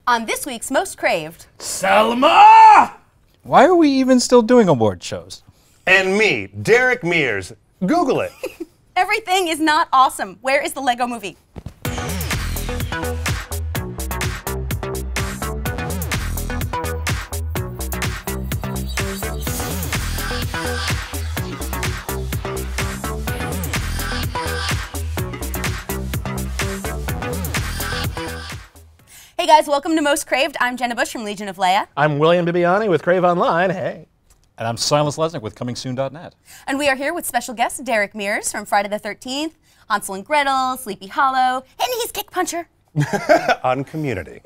On this week's Most Craved, Selma! Why are we even still doing award shows? And me, Derrick Mears. Google it. everything is not awesome. Where is the Lego Movie? Hey guys, welcome to Most Craved. I'm Jenna Bush from Legion of Leia. I'm William Bibiani with Crave Online. Hey. And I'm Silas Lesnick with ComingSoon.net. And we are here with special guest Derrick Mears from Friday the 13th, Hansel and Gretel, Sleepy Hollow, and he's Kick Puncher. On Community.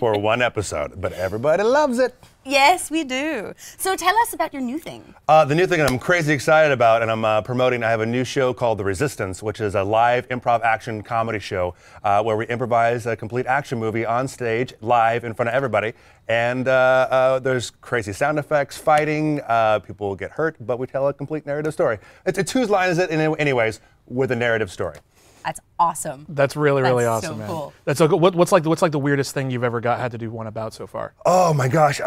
For one episode, but everybody loves it. Yes, we do. So tell us about your new thing. The new thing I'm crazy excited about, and I'm promoting, I have a new show called The Resistance, which is a live improv action comedy show where we improvise a complete action movie on stage, live in front of everybody. And there's crazy sound effects, fighting, people get hurt, but we tell a complete narrative story. It's whose line is it, anyways, with a narrative story. That's awesome. That's really That's awesome, so man. cool. That's so cool. What's like the weirdest thing you've ever had to do one about so far? Oh my gosh,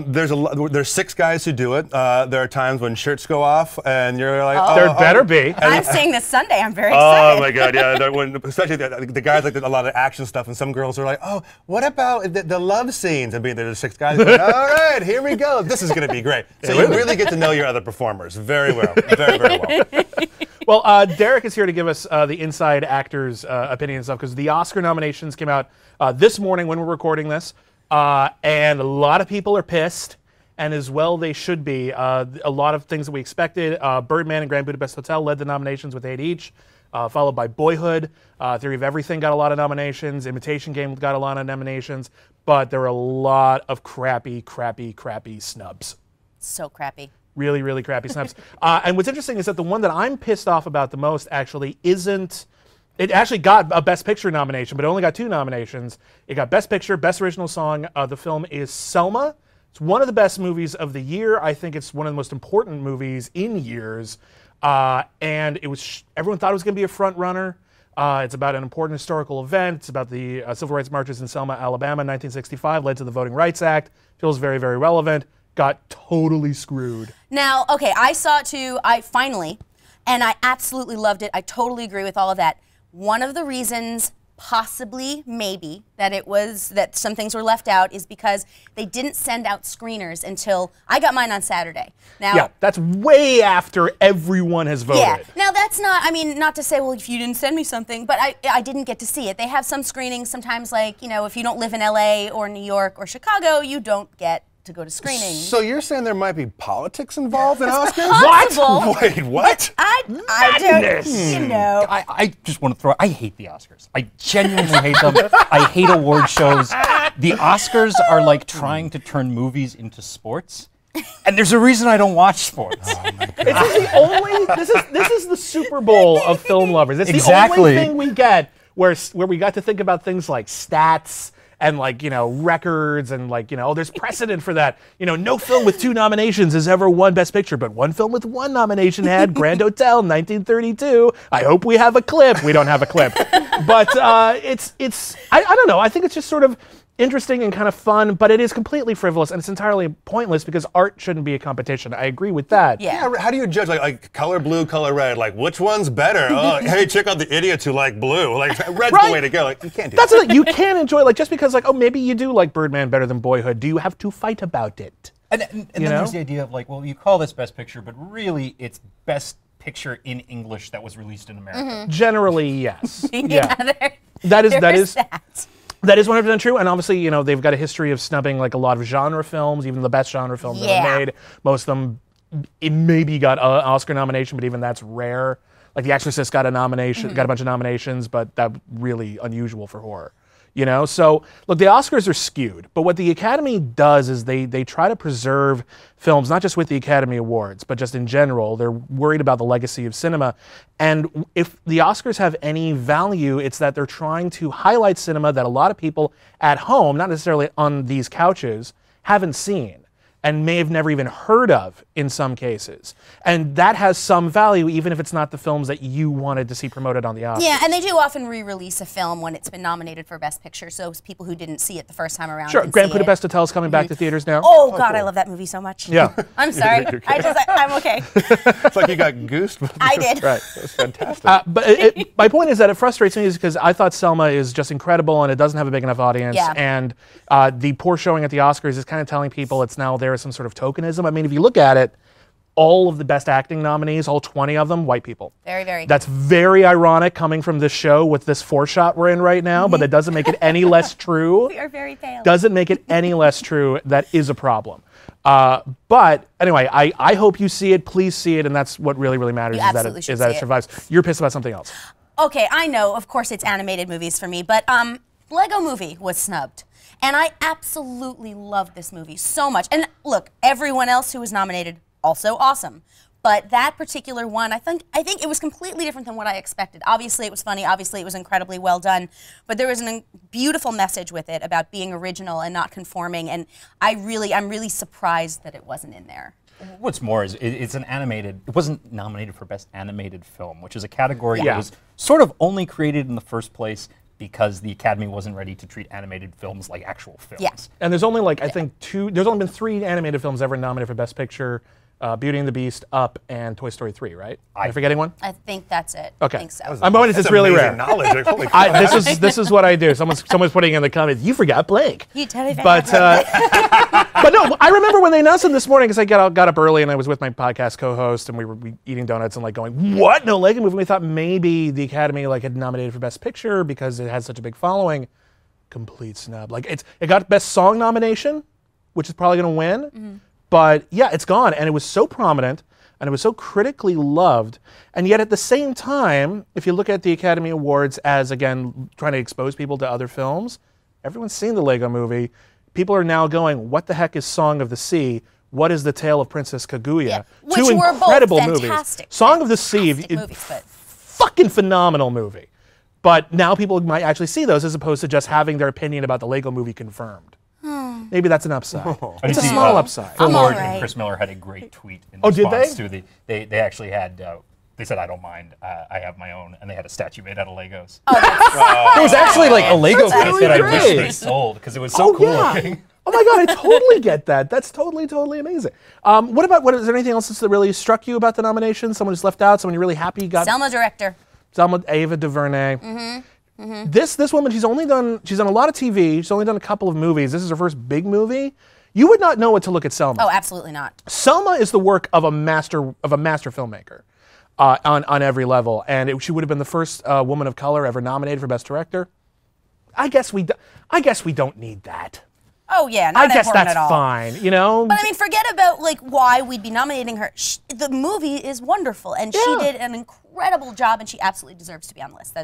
there's 6 guys who do it. There are times when shirts go off, and you're like, There better be. I'm seeing this Sunday. I'm very excited. Oh my God, yeah. Especially the guys like a lot of action stuff, and some girls are like, oh, what about the love scenes? And there's 6 guys going, all right, here we go. This is going to be great. So you really get to know your other performers very well, very well. Well, Derrick is here to give us the inside actors' opinion and stuff, because the Oscar nominations came out this morning when we're recording this, and a lot of people are pissed, and as well they should be. A lot of things that we expected. Birdman and Grand Budapest Hotel led the nominations with 8 each, followed by Boyhood. Theory of Everything got a lot of nominations. Imitation Game got a lot of nominations, but there were a lot of crappy snubs. So crappy. Really, really crappy snaps. And what's interesting is that the one that I'm pissed off about the most actually isn't. It actually got a Best Picture nomination, but it only got 2 nominations. It got Best Picture, Best Original Song. The film is Selma. It's one of the best movies of the year. I think it's one of the most important movies in years. And it was. Everyone thought it was going to be a front runner. It's about an important historical event. It's about the civil rights marches in Selma, Alabama, in 1965, led to the Voting Rights Act. Feels very, very relevant. Got totally screwed. Now, okay, I saw it too, finally, and I absolutely loved it. I totally agree with all of that. One of the reasons, possibly, maybe, that some things were left out is because they didn't send out screeners until, I got mine on Saturday. Now, Yeah, that's way after everyone has voted. yeah, now that's not, I mean, not to say, well, if you didn't send me something, but I didn't get to see it. They have some screenings, sometimes like, you know, if you don't live in LA or New York or Chicago, you don't get to go to screenings. So you're saying there might be politics involved in Oscars? Possible. Wait, what? I don't, you know. I just want to throw, I hate the Oscars. I genuinely hate them. I hate award shows. The Oscars are like trying to turn movies into sports. And there's a reason I don't watch sports. Oh my God. This is the only. This is the Super Bowl of film lovers. It's Exactly. the only thing we get where we got to think about things like stats and like, you know, records and like, you know, oh, there's precedent for that. You know, no film with 2 nominations has ever won Best Picture, but one film with 1 nomination had Grand Hotel 1932. I hope we have a clip. We don't have a clip, but it's I don't know. I think it's just sort of interesting and kind of fun, but it is completely frivolous and it's entirely pointless because art shouldn't be a competition. I agree with that. Yeah. How do you judge like color blue, color red? Like which one's better? Oh, hey, check out the idiots who like blue. Like red's Right. the way to go. Like you can't do That's that. the thing. You can enjoy, like, just because, like, oh, maybe you do like Birdman better than Boyhood. Do you have to fight about it? And then there's the idea of like, well, you call this Best Picture, but really it's Best Picture in English that was released in America. Generally, yes. Yeah, That is that. That is 100% true, and obviously, you know, they've got a history of snubbing like a lot of genre films, even the best genre films ever made. Most of them, it maybe got an Oscar nomination, but even that's rare. Like The Exorcist got a nomination, got a bunch of nominations, but that's really unusual for horror. You know, so look, the Oscars are skewed, but what the Academy does is they try to preserve films, not just with the Academy Awards, but just in general. They're worried about the legacy of cinema. And if the Oscars have any value, it's that they're trying to highlight cinema that a lot of people at home, not necessarily on these couches, haven't seen. and may have never even heard of in some cases. And that has some value, even if it's not the films that you wanted to see promoted on the Oscars. Yeah, and they do often re-release a film when it's been nominated for Best Picture, so people who didn't see it the first time around Sure, can Grand see it. Budapest Hotel is coming back to theaters now. Oh, God, I love that movie so much. Yeah. I'm sorry. I'm okay. It's like you got goosed. I did. Right. That's fantastic. But my point is that it frustrates me is because I thought Selma is just incredible and it doesn't have a big enough audience. Yeah. And the poor showing at the Oscars is kind of telling people it's now there is some sort of tokenism. I mean, if you look at it, all of the Best Acting nominees, all 20 of them, white people. Very, very. That's very ironic coming from this show with this four-shot we're in right now, but it doesn't make it any less true. We are very pale. Doesn't make it any less true. That is a problem. But anyway, I hope you see it. Please see it, and that's what really, really matters You absolutely should is that see it it. survives. You're pissed about something else. Okay, I know, of course it's animated movies for me, but Lego Movie was snubbed. And I absolutely loved this movie so much. And look, everyone else who was nominated, also awesome. But that particular one, I think it was completely different than what I expected. Obviously it was funny, obviously it was incredibly well done, but there was a beautiful message with it about being original and not conforming, and I'm really surprised that it wasn't in there. What's more is it's an animated, it wasn't nominated for Best Animated Film, which is a category that was sort of only created in the first place because the Academy wasn't ready to treat animated films like actual films. Yeah. And there's only like, I think there's only been 3 animated films ever nominated for Best Picture. Beauty and the Beast, Up, and Toy Story 3, right? Am I forgetting one? I think that's it. Okay. I think so. I'm going to That's it's really amazing rare. knowledge. Like, holy crap. This is what I do. Someone's putting in the comments, you forgot blank. You totally But but no, I remember when they announced it this morning because I got up early and I was with my podcast co-host and we were eating donuts and like going, what? No Lego movie? We thought maybe the Academy like had nominated for Best Picture because it has such a big following. Complete snub. Like it got Best Song nomination, which is probably going to win. But yeah, it's gone, and it was so prominent, and it was so critically loved, and yet at the same time, if you look at the Academy Awards as, again, trying to expose people to other films, everyone's seen the Lego Movie. People are now going, what the heck is Song of the Sea? What is The Tale of Princess Kaguya? Yeah, which 2 were incredible both movies. fantastic, Song of the Sea, fantastic movies, but fucking phenomenal movie. But now people might actually see those as opposed to just having their opinion about the Lego Movie confirmed. Maybe that's an upside. It's a small upside. Phil I'm Lord all right. and Chris Miller had a great tweet in Oh, did response they? to they actually had, they said, I don't mind, I have my own, and they had a statue made out of Legos. There was actually like a Lego That kit that I wish they sold, because it was so cool looking. Oh my God, I totally get that. That's totally amazing. Is there anything else that really struck you about the nomination? Someone who's left out, someone you're really happy you got? Selma director. Selma, Ava DuVernay. This woman, she's done a lot of TV. She's only done a couple of movies. This is her first big movie. You would not know what to look at Selma. Oh, absolutely not. Selma is the work of a master filmmaker on every level, and she would have been the first woman of color ever nominated for Best Director. I guess we don't need that. Oh yeah, not I guess important that's at all. fine, you know. But I mean, forget about like why we'd be nominating her. The movie is wonderful, and she did an incredible job, and she absolutely deserves to be on the list.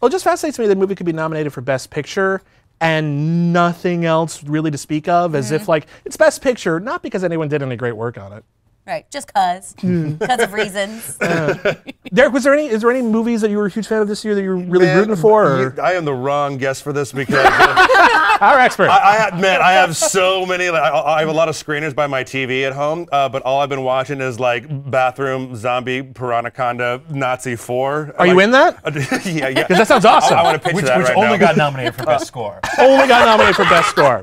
Well, it just fascinates me that a movie could be nominated for Best Picture and nothing else really to speak of, as if like it's Best Picture, not because anyone did any great work on it. right, just cause of reasons. Derek, is there any movies that you were a huge fan of this year that you're really rooting for? Or? I am the wrong guest for this because Our expert. I have so many. I have a lot of screeners by my TV at home, but all I've been watching is like Bathroom, Zombie, Piranaconda, Nazi 4. Are you in that? Yeah. Because that sounds awesome. I want to pitch Which that right only now. got nominated for Best Score. Only got nominated for Best Score.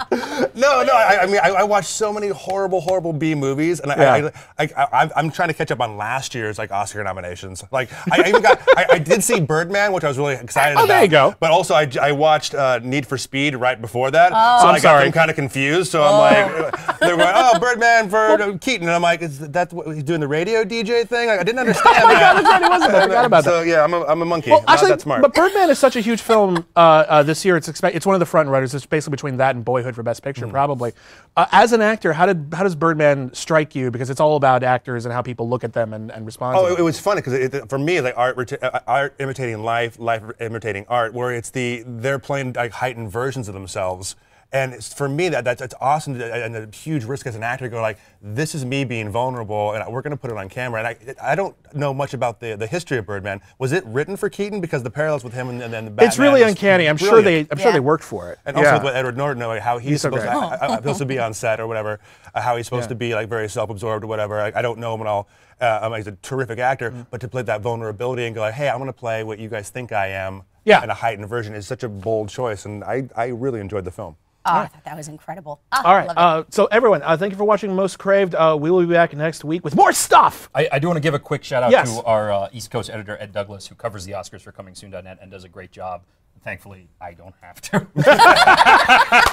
No. I mean, I watch so many horrible B movies, and I'm trying to catch up on last year's like Oscar nominations. Like I did see Birdman, which I was really excited about. There you go. But also I watched Need for Speed right before that, so I'm I got sorry. them kind of confused. So I'm like, they were going, oh, Birdman for Keaton, and I'm like, is that what he's doing the radio DJ thing? I didn't understand that. I forgot about that. So yeah, I'm a monkey. Well, Not actually, that smart. but Birdman is such a huge film this year. It's one of the front runners. It's basically between that and Boyhood for Best Picture, probably. As an actor, how does Birdman strike you? Because it's all about actors and how people look at them and respond to them. It was funny because for me, like art imitating life, life imitating art, where they're playing like heightened versions of themselves. And for me, that's awesome and a huge risk as an actor to go like, this is me being vulnerable, and we're going to put it on camera. And I don't know much about the history of Birdman. Was it written for Keaton? Because the parallels with him and then the Batman. It's really uncanny. I'm sure they worked for it. And also with Edward Norton, knowing how he's supposed to be on set or whatever, how he's supposed to be like very self-absorbed or whatever. I don't know him at all. He's a terrific actor, but to play that vulnerability and go like, hey, I'm going to play what you guys think I am in a heightened version is such a bold choice, and I really enjoyed the film. Oh, I thought that was incredible. Oh, all right, so everyone, thank you for watching Most Craved. We will be back next week with more stuff. I do want to give a quick shout out to our East Coast editor, Ed Douglas, who covers the Oscars for ComingSoon.net and does a great job. Thankfully, I don't have to.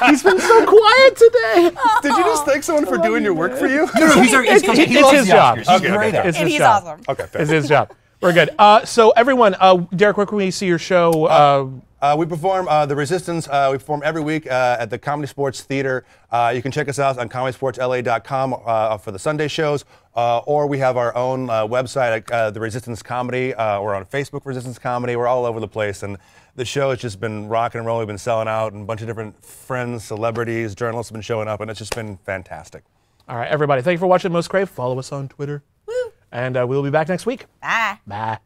He's been so quiet today. Did you just thank someone for doing your work for you? No, he's our East Coast. He loves his the job. Oscars. He's great at it. And he's awesome. Okay, fair. It's his job. We're good. So everyone, Derrick, where can we see your show? We perform The Resistance. We perform every week at the Comedy Sports Theater. You can check us out on comedysportsla.com for the Sunday shows, or we have our own website at The Resistance Comedy. We're on Facebook, Resistance Comedy. We're all over the place, and the show has just been rocking and rolling. We've been selling out, and a bunch of different friends, celebrities, journalists have been showing up, and it's just been fantastic. All right, everybody, thank you for watching Most Crave. Follow us on Twitter. Woo. And we'll be back next week. Bye. Bye.